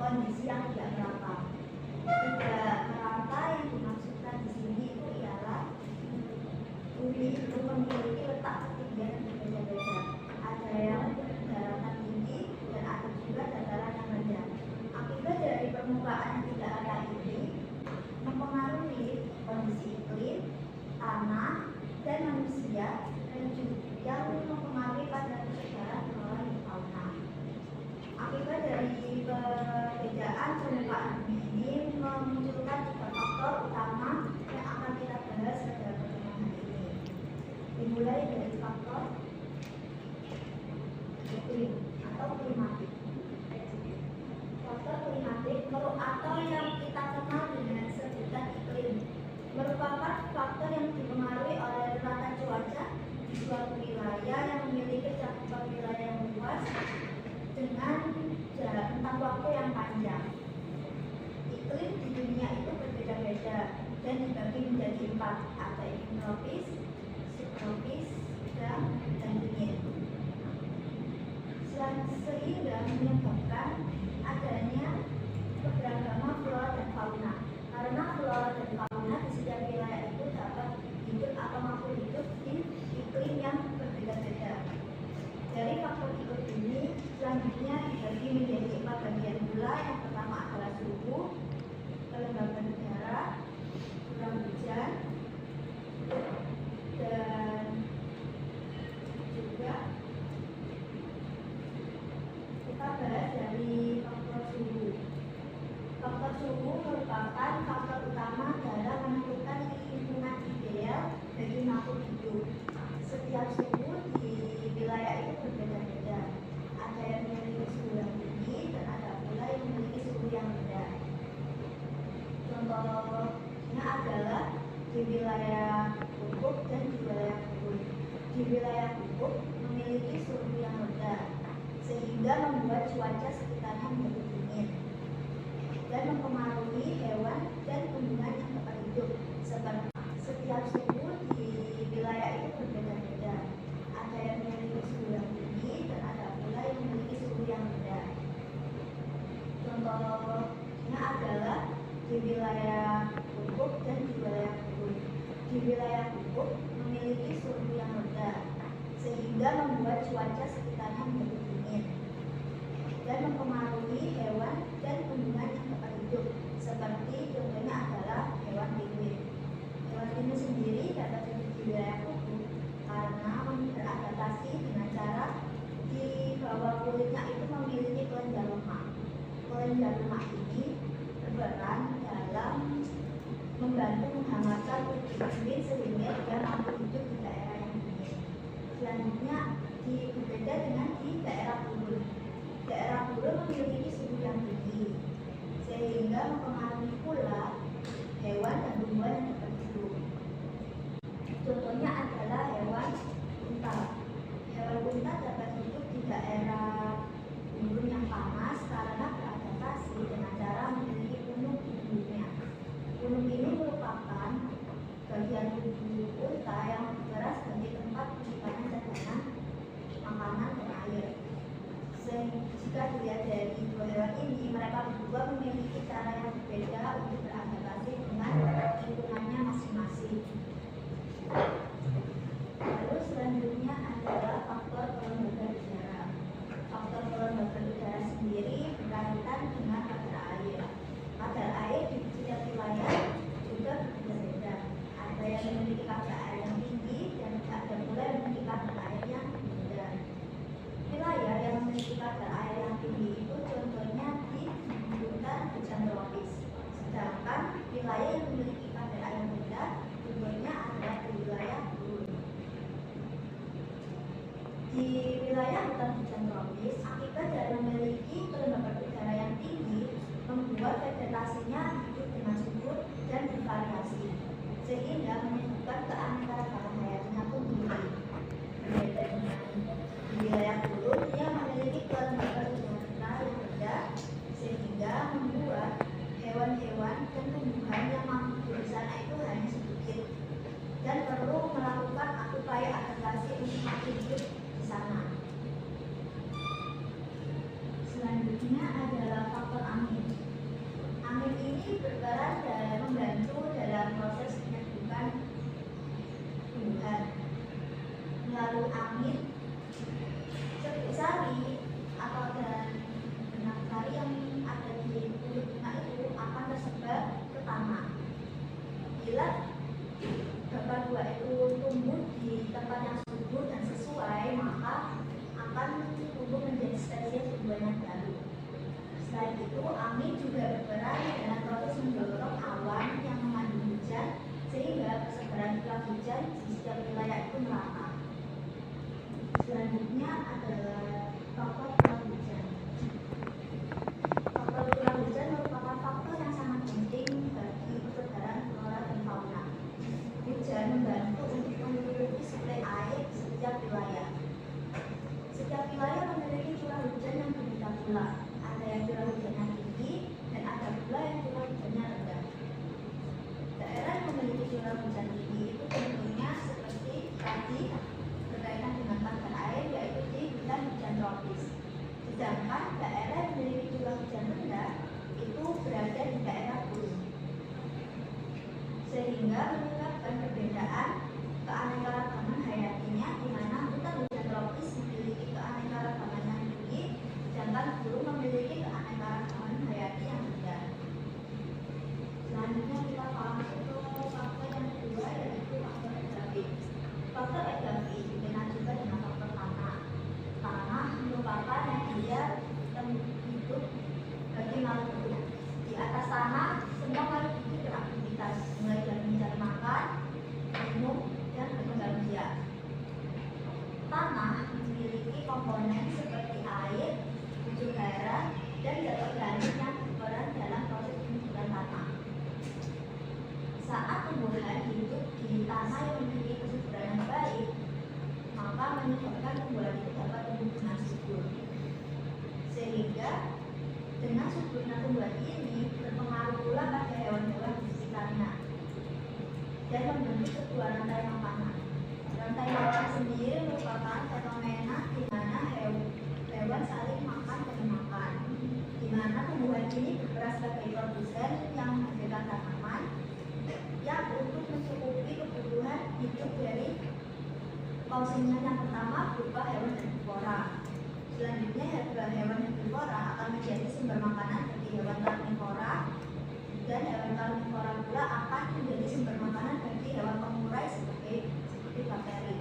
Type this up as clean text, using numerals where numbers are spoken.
kondisi yang tidak merata. Tidak merata yang dimaksudkan di sini itu ialah bumi itu memiliki letak ketinggian yang berbeda-beda. Ada yang daratan tinggi dan ada juga dataran yang rendah. Akibat dari permukaan yang tidak rata ini mempengaruhi kondisi iklim, tanah, dan manusia, dan juga mempengaruhi pada persebaran flora dan fauna. Akibat dari perbedaan permukaan bumi ini memunculkan 3 faktor utama yang akan kita bahas pada pertemuan ini. Dimulai dari faktor iklim atau klimatik. Faktor klimatik atau yang kita kenal dengan sebutan iklim merupakan faktor yang dipengaruhi oleh rata cuaca di suatu wilayah yang memiliki cakupan wilayah yang luas dengan rentang waktu yang panjang. Iklim di dunia itu berbeda-beda dan dibagi menjadi 4, ada iklim tropis, subtropis, dan dingin. Sehingga menyebabkan adanya keberagaman flora dan fauna. Karena flora dan fauna di setiap wilayah itu dapat hidup atau mampu hidup di iklim yang berbeda-beda. Dari faktor iklim ini selanjutnya dibagi menjadi 4 bagian pula. Yang pertama adalah suhu, kelembaban udara, curah hujan, dan juga kita bahas dari faktor suhu. Faktor suhu merupakan faktor utama dalam menentukan lingkungan ideal bagi makhluk hidup. Setiap suhu di wilayah itu berbeda-beda. Ada yang memiliki suhu yang tinggi dan ada pula yang memiliki suhu yang rendah. Contohnya adalah di wilayah kutub dan di wilayah gurun. Di wilayah kutub memiliki suhu yang rendah sehingga membuat cuaca sekitarnya menjadi dingin dan mempengaruhi hewan dan tumbuhan yang dapat hidup. Seperti setiap suhu di wilayah itu berbeda-beda. Ada yang memiliki suhu yang tinggi dan ada pula yang memiliki suhu yang rendah. Contohnya adalah di wilayah kutub dan di wilayah gurun. Di wilayah kutub memiliki suhu yang rendah sehingga membuat cuaca sekitarnya menjadi dingin dan mempengaruhi hewan dan tumbuhan yang dapat hidup. Seperti contohnya adalah hewan penguin. Hewan penguin sendiri dapat hidup di wilayah kutub karena beradaptasi dengan cara di bawah kulitnya itu memiliki kelenjar lemak. Kelenjar lemak ini berperan dalam membantu menghangatkan tubuh penguin sehingga dia mampu hidup di daerah yang dingin. Selanjutnya berbeda dengan di daerah gurun. Daerah gurun memiliki suhu yang tinggi sehingga mempengaruhi pula hewan dan tumbuhan yang dapat hidup. Contohnya adalah hewan unta. Hewan unta dapat hidup di daerah gurun yang panas karena beradaptasi dengan cara memiliki punuk di tubuhnya. Punuk ini merupakan bagian tubuh unta yang bergerak sebagai tempat penyimpanan cadangan makanan dan air. Jika dilihat dari dua hewan ini, mereka berdua memiliki cara yang berbeda untuk beradaptasi dengan lingkungannya masing-masing. Lalu selanjutnya adalah faktor kelembaban udara. Faktor kelembaban udara sendiri berkaitan dengan kadar air. Kadar air di setiap wilayah juga berbeda-beda. Ada yang memiliki kadar air yang tinggi dan ada pula yang memiliki kadar air yang rendah. Wilayah yang memiliki kadar air yang tinggi itu contohnya di hutan hujan tropis. Sedangkan wilayah yang memiliki kadar air rendah contohnya adalah di wilayah gurun. Di wilayah hutan hujan tropis, akibat dari memiliki kelembaban udara yang tinggi membuat vegetasinya hidup dengan subur dan bervariasi, sehingga menyebabkan keanekaragaman hayatnya pun tinggi. Berbeda dengan di wilayah gurun yang memiliki kelembaban udara yang rendah, sehingga membuat hewan-hewan dan tumbuhan yang mampu hidup di sana itu hanya sedikit dan perlu melakukan upaya adaptasi untuk mampu hidup di sana. Selanjutnya adalah faktor angin. Lalu angin, serbuk sari atau benang sari yang ada di kulit bunga itu akan tersebar ke tanah. Bila dapat buah itu tumbuh di tempat yang subur dan sesuai, maka akan tumbuh menjadi spesies buah yang baru. Selain itu, angin juga berperan dalam proses mendorong awan yang mengandung hujan sehingga persebaran curah hujan di setiap wilayah itu merata. Selanjutnya adalah faktor curah hujan. Faktor curah hujan merupakan faktor yang sangat penting bagi persebaran flora dan fauna. Hujan membantu untuk memenuhi suplai air di setiap wilayah. Setiap wilayah memiliki curah hujan yang berbeda pula. Ada yang curah hujannya tinggi dan ada pula yang curah hujannya rendah. Daerah yang memiliki curah hujan tinggi itu tentunya seperti tadi berkaitan dengan tanggal air, yaitu di hutan hujan tropis. Sedangkan daerah yang memiliki curah hujan rendah itu berada di daerah gunung, sehingga menyebabkan perbedaan keanekaragaman hayatinya, di mana hutan hujan tropis memiliki keanekaragaman yang tinggi, sedangkan gunung memiliki keanekaragaman hayati yang rendah. Selanjutnya kita masuk ke faktor yang kedua, yaitu faktor edafi. Faktor edafi dikenal juga dengan faktor tanah. Tanah merupakan media hidup bagi makhluk hidup. Di atas tanah, semua makhluk hidup beraktivitas, mulai dari mencari makan, minum, dan berkembang biak. Tanah memiliki komponen seperti air, unsur hara, dan zat organik yang berperan dalam proses pembentukan tanah. Saat tumbuhan hidup di tanah yang memiliki kesuburan yang baik, maka menyebabkan tumbuhan itu dapat tumbuh dengan subur. Sehingga dengan suburnya tumbuhan ini berpengaruh pula pada hewan-hewan di sekitarnya dan membentuk sebuah rantai makanan. Rantai makanan sendiri merupakan fenomena di mana hewan saling makan dan makan, di mana tumbuhan ini berperan sebagai produsen yang menghasilkan tanaman yang untuk mencukupi kebutuhan hidup dari konsumen yang pertama berupa hewan herbivora. Selanjutnya hewan herbivora akan menjadi sumber makanan bagi hewan karnivora, dan hewan karnivora pula akan menjadi sumber makanan bagi hewan pengurai seperti bakteri.